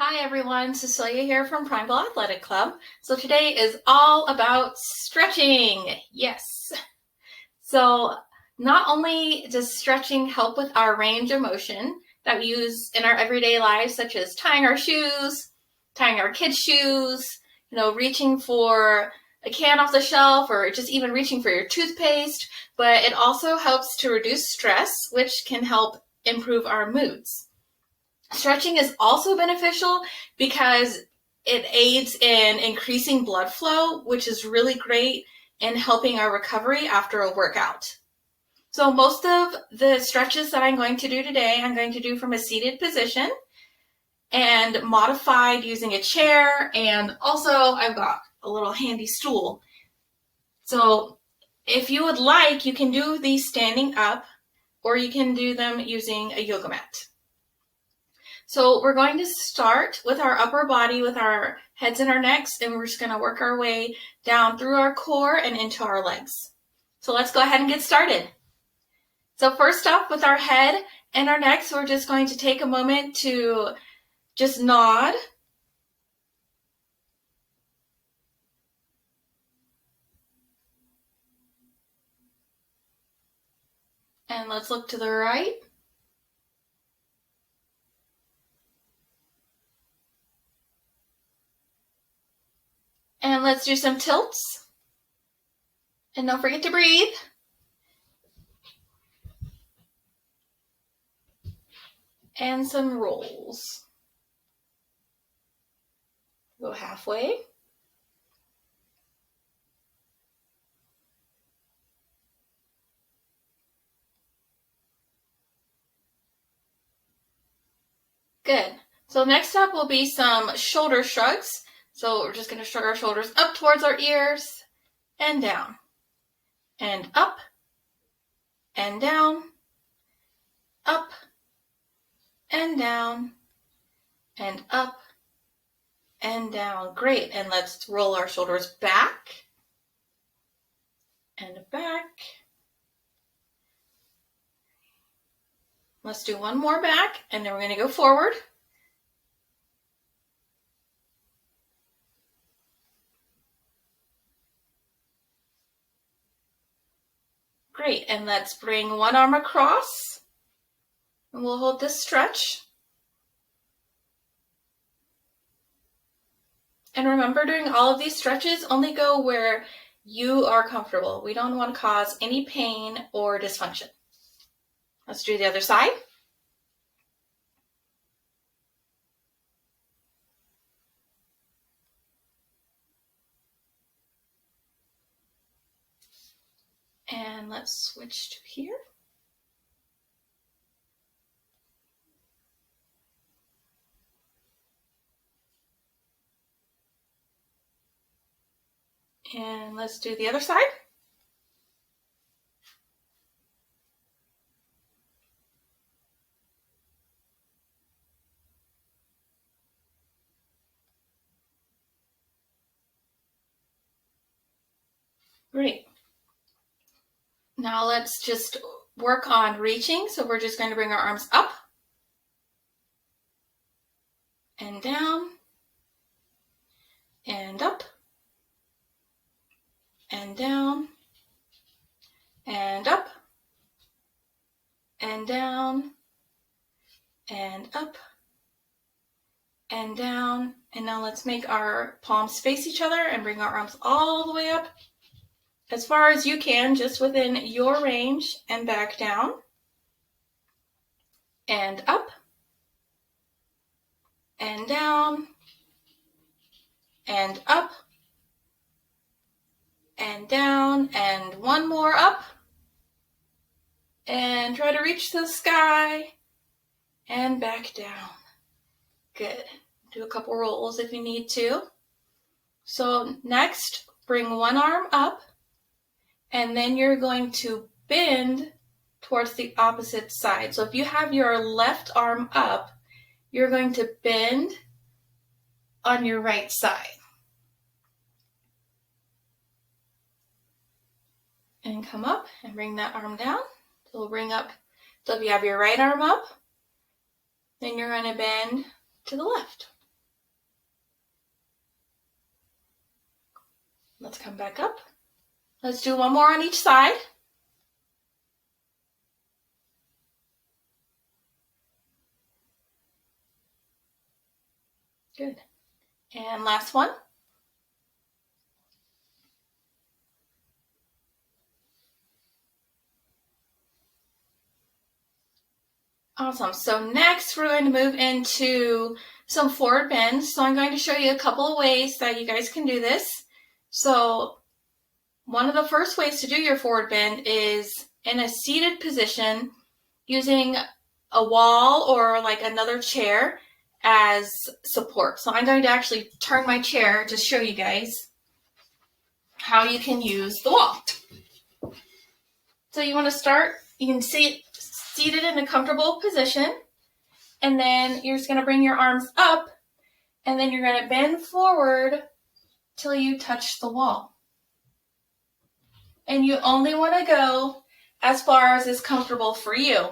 Hi everyone, Cecilia here from Prineville Athletic Club. So today is all about stretching. Yes. So not only does stretching help with our range of motion that we use in our everyday lives, such as tying our shoes, tying our kids' shoes, reaching for a can off the shelf, or just even reaching for your toothpaste, but it also helps to reduce stress, which can help improve our moods. Stretching is also beneficial because it aids in increasing blood flow, which is really great in helping our recovery after a workout. So most of the stretches that I'm going to do today, I'm going to do from a seated position and modified using a chair, and also I've got a little handy stool. So if you would like, you can do these standing up, or you can do them using a yoga mat. So we're going to start with our upper body, with our heads and our necks, and we're just going to work our way down through our core and into our legs. So let's go ahead and get started. So first off, with our head and our necks, we're just going to take a moment to just nod. And let's look to the right. And let's do some tilts. And don't forget to breathe. And some rolls. Go halfway. Good. So next up will be some shoulder shrugs. So we're just going to shrug our shoulders up towards our ears and down. And up and down, up and down, and up and down. Great. And let's roll our shoulders back and back. Let's do one more back, and then we're going to go forward. Great. And let's bring one arm across, and we'll hold this stretch. And remember, during all of these stretches, only go where you are comfortable. We don't want to cause any pain or dysfunction. Let's do the other side. And let's switch to here. And let's do the other side. Great. Now let's just work on reaching. So we're just going to bring our arms up and down and up and down and up and down and up and down. And now let's make our palms face each other and bring our arms all the way up as far as you can, just within your range, and back down and up and down and up and down, and one more up, and try to reach the sky and back down. Good. Do a couple rolls if you need to. So next, bring one arm up, and then you're going to bend towards the opposite side. So if you have your left arm up, you're going to bend on your right side. And come up and bring that arm down. So we'll bring up, so if you have your right arm up, then you're going to bend to the left. Let's come back up. Let's do one more on each side. Good. And last one. Awesome. So next we're going to move into some forward bends. So I'm going to show you a couple of ways that you guys can do this. So one of the first ways to do your forward bend is in a seated position using a wall or like another chair as support. So I'm going to actually turn my chair to show you guys how you can use the wall. So you want to start, you can see it seated in a comfortable position, and then you're just going to bring your arms up, and then you're going to bend forward till you touch the wall. And you only want to go as far as is comfortable for you.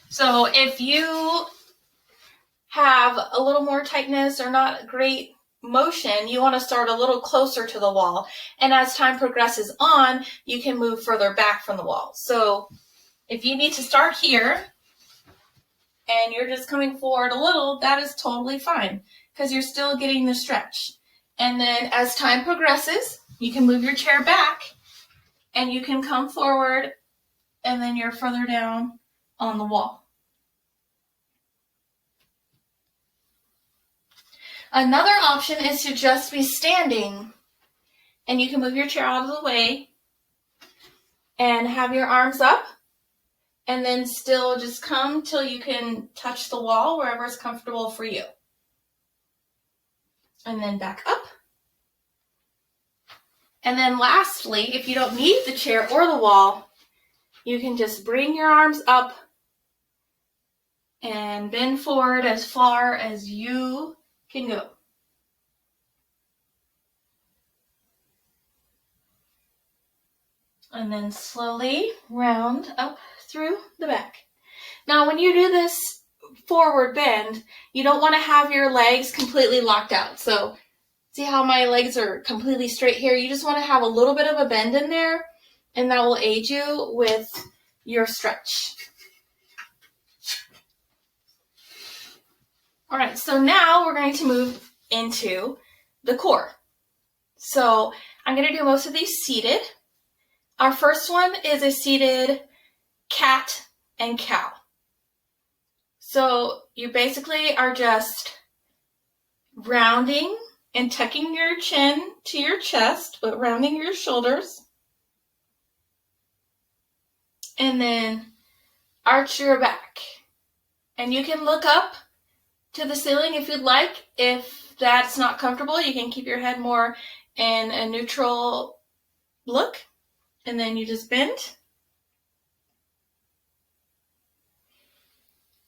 So if you have a little more tightness or not great motion, you want to start a little closer to the wall. And as time progresses on, you can move further back from the wall. So if you need to start here and you're just coming forward a little, that is totally fine because you're still getting the stretch. And then as time progresses, you can move your chair back and you can come forward and then you're further down on the wall. Another option is to just be standing, and you can move your chair out of the way and have your arms up, and then still just come till you can touch the wall wherever is comfortable for you. And then back up. And then lastly, if you don't need the chair or the wall, you can just bring your arms up and bend forward as far as you can go. And then slowly round up through the back. Now, when you do this forward bend, you don't want to have your legs completely locked out. So see how my legs are completely straight here? You just want to have a little bit of a bend in there, and that will aid you with your stretch. All right, so now we're going to move into the core. So I'm going to do most of these seated. Our first one is a seated cat and cow. So you basically are just rounding and tucking your chin to your chest, but rounding your shoulders. And then arch your back. And you can look up to the ceiling if you'd like. If that's not comfortable, you can keep your head more in a neutral look. And then you just bend.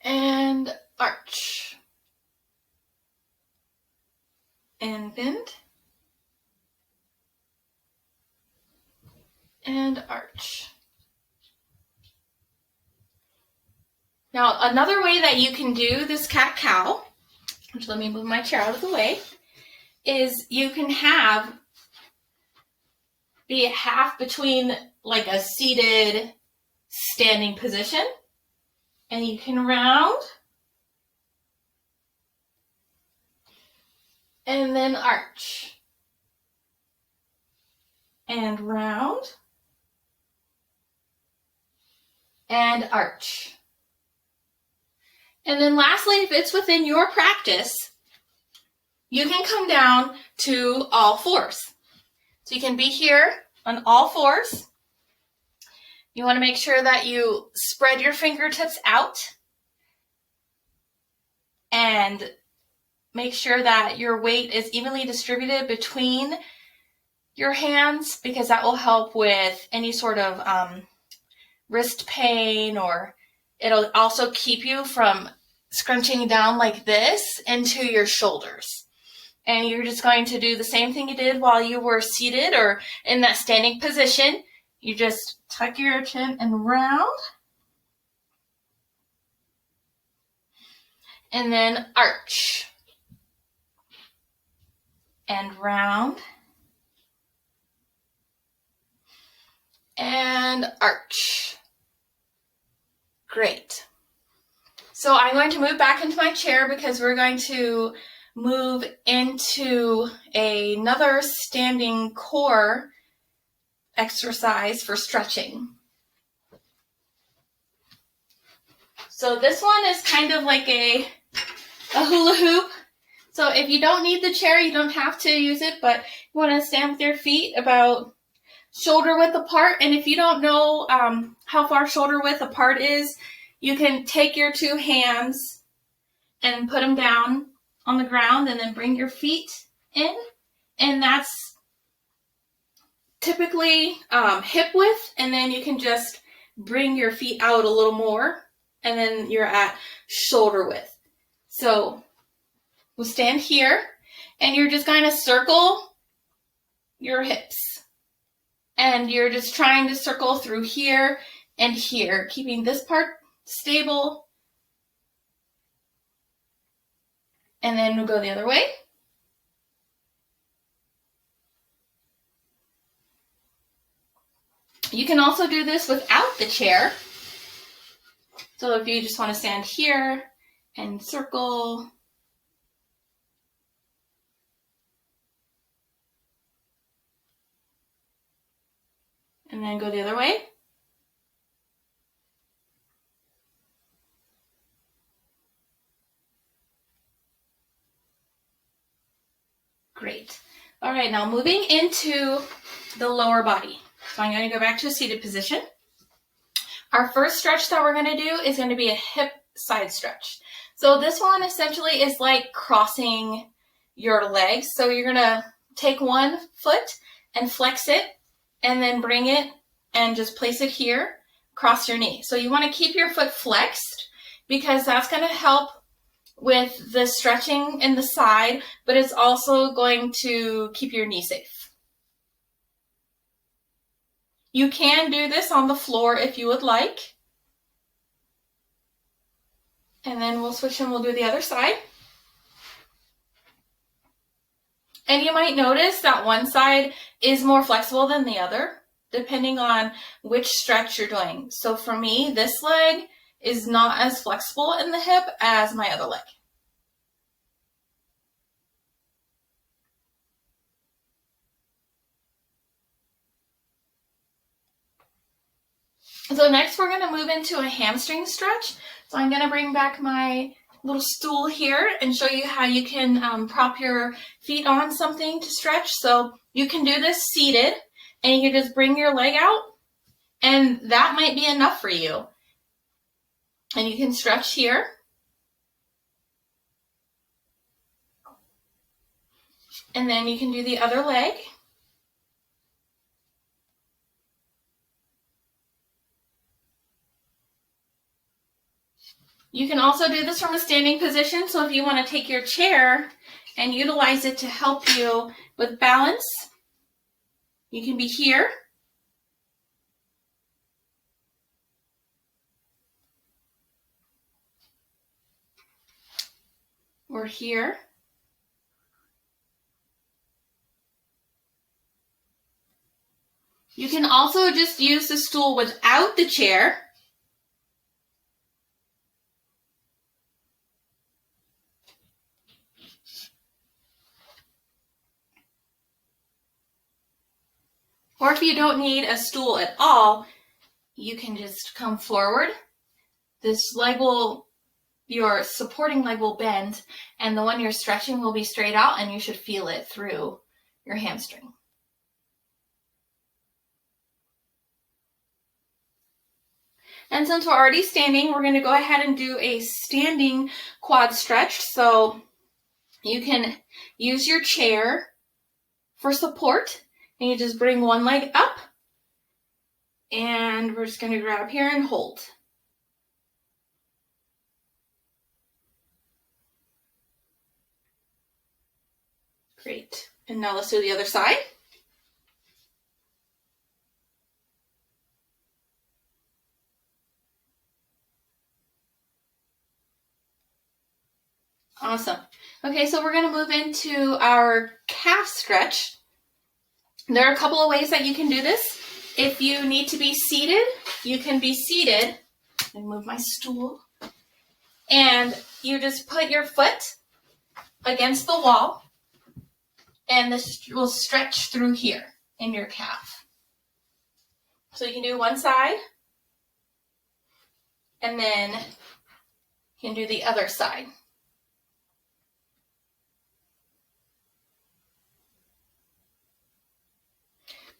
And arch. And bend. And arch. Now, another way that you can do this cat-cow, which let me move my chair out of the way, is you can be half between like a seated standing position, and you can round and then arch and round and arch. And then lastly, if it's within your practice, you can come down to all fours. So you can be here on all fours. You want to make sure that you spread your fingertips out and make sure that your weight is evenly distributed between your hands, because that will help with any sort of wrist pain, or it'll also keep you from scrunching down like this into your shoulders. And you're just going to do the same thing you did while you were seated or in that standing position. You just tuck your chin and round. And then arch. And round. and arch. Great. So I'm going to move back into my chair because we're going to move into another standing core exercise for stretching. So this one is kind of like a hula hoop. So if you don't need the chair, you don't have to use it, but you want to stand with your feet about shoulder width apart. And if you don't know how far shoulder width apart is, you can take your two hands and put them down on the ground and then bring your feet in. And that's typically hip width. And then you can just bring your feet out a little more. And then you're at shoulder width. So we'll stand here, and you're just going to circle your hips. And you're just trying to circle through here and here, keeping this part stable. And then we'll go the other way. You can also do this without the chair. So if you just want to stand here and circle, and then go the other way. Great. All right, now moving into the lower body. So I'm going to go back to a seated position. Our first stretch that we're going to do is going to be a hip side stretch. So this one essentially is like crossing your legs. So you're going to take one foot and flex it, and then bring it and just place it here, cross your knee. So you want to keep your foot flexed because that's going to help with the stretching in the side, but it's also going to keep your knee safe. You can do this on the floor if you would like. And then we'll switch and we'll do the other side. And you might notice that one side is more flexible than the other, depending on which stretch you're doing. So for me, this leg is not as flexible in the hip as my other leg. So next we're going to move into a hamstring stretch. So I'm going to bring back my little stool here and show you how you can prop your feet on something to stretch. So you can do this seated, and you can just bring your leg out, and that might be enough for you. And you can stretch here. And then you can do the other leg. You can also do this from a standing position. So if you want to take your chair and utilize it to help you with balance, you can be here. Or here. You can also just use the stool without the chair. Or if you don't need a stool at all, you can just come forward. This leg will, your supporting leg will bend, and the one you're stretching will be straight out, and you should feel it through your hamstring. And since we're already standing, we're going to go ahead and do a standing quad stretch. So you can use your chair for support, and you just bring one leg up, and we're just going to grab here and hold. Great. And now let's do the other side. Awesome. Okay, so we're going to move into our calf stretch. There are a couple of ways that you can do this. If you need to be seated, you can be seated. Let me move my stool. And you just put your foot against the wall, and this will stretch through here in your calf. So you can do one side, and then you can do the other side.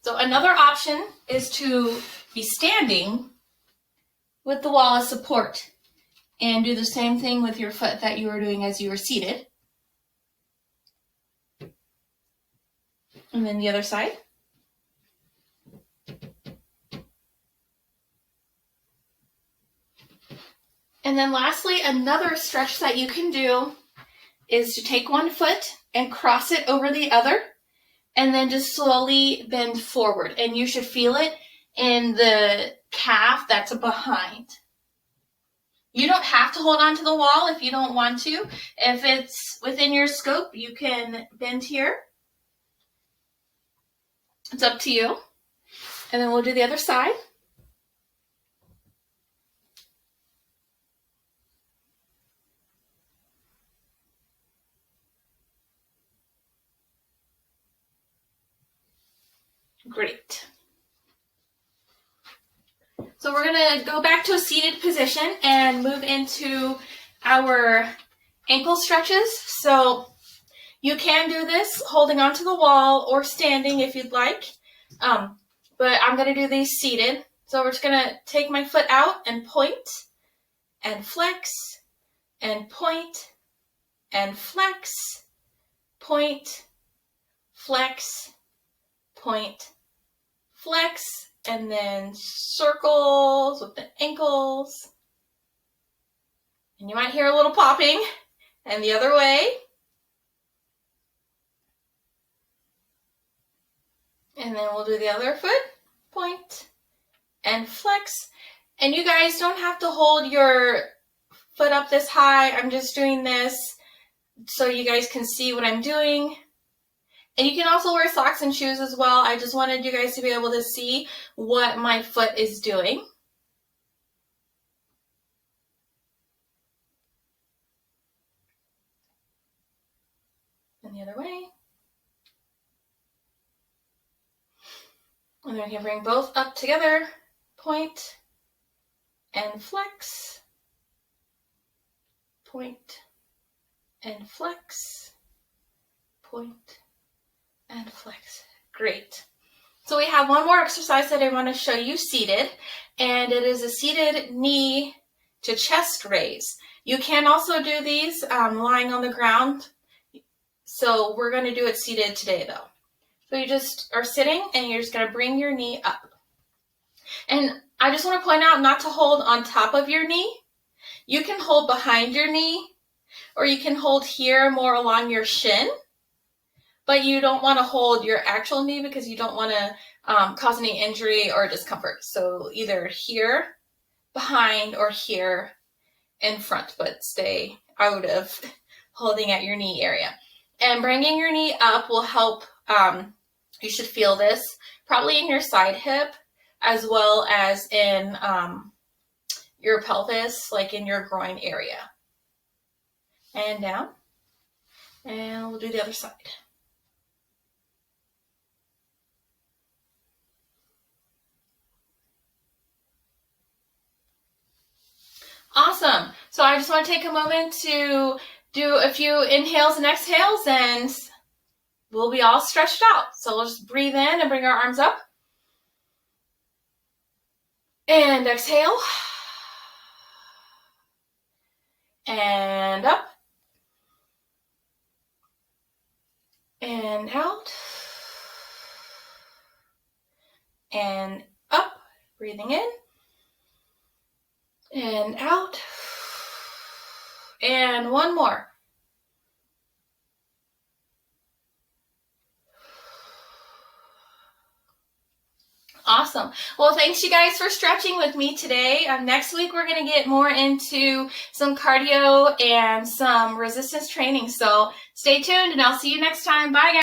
So another option is to be standing with the wall as support and do the same thing with your foot that you were doing as you were seated. And then the other side. And then lastly, another stretch that you can do is to take one foot and cross it over the other, and then just slowly bend forward. And you should feel it in the calf that's behind. You don't have to hold on to the wall if you don't want to. If it's within your scope, you can bend here. It's up to you. And then we'll do the other side. Great. So we're going to go back to a seated position and move into our ankle stretches. So you can do this holding onto the wall or standing if you'd like, but I'm going to do these seated. So we're just going to take my foot out and point and flex and point and flex, point, flex, point, flex, and then circles with the ankles. And you might hear a little popping. And the other way. And then we'll do the other foot, point and flex. And you guys don't have to hold your foot up this high. I'm just doing this so you guys can see what I'm doing. And you can also wear socks and shoes as well. I just wanted you guys to be able to see what my foot is doing. And the other way. And then we can bring both up together, point and flex, point and flex, point and flex. Great. So we have one more exercise that I want to show you seated, and it is a seated knee to chest raise. You can also do these lying on the ground. So we're going to do it seated today though. So you just are sitting and you're just going to bring your knee up. And I just want to point out not to hold on top of your knee. You can hold behind your knee, or you can hold here more along your shin. But you don't want to hold your actual knee because you don't want to cause any injury or discomfort. So either here behind or here in front, but stay out of holding at your knee area. And bringing your knee up will help. You should feel this probably in your side hip as well as in your pelvis, like in your groin area. And down. And we'll do the other side. Awesome. So I just want to take a moment to do a few inhales and exhales, and we'll be all stretched out. So we'll just breathe in and bring our arms up. And exhale. And up. And out. And up. Breathing in. And out. And one more. Awesome. Well, thanks you guys for stretching with me today. Next week, we're going to get more into some cardio and some resistance training. So stay tuned and I'll see you next time. Bye, guys.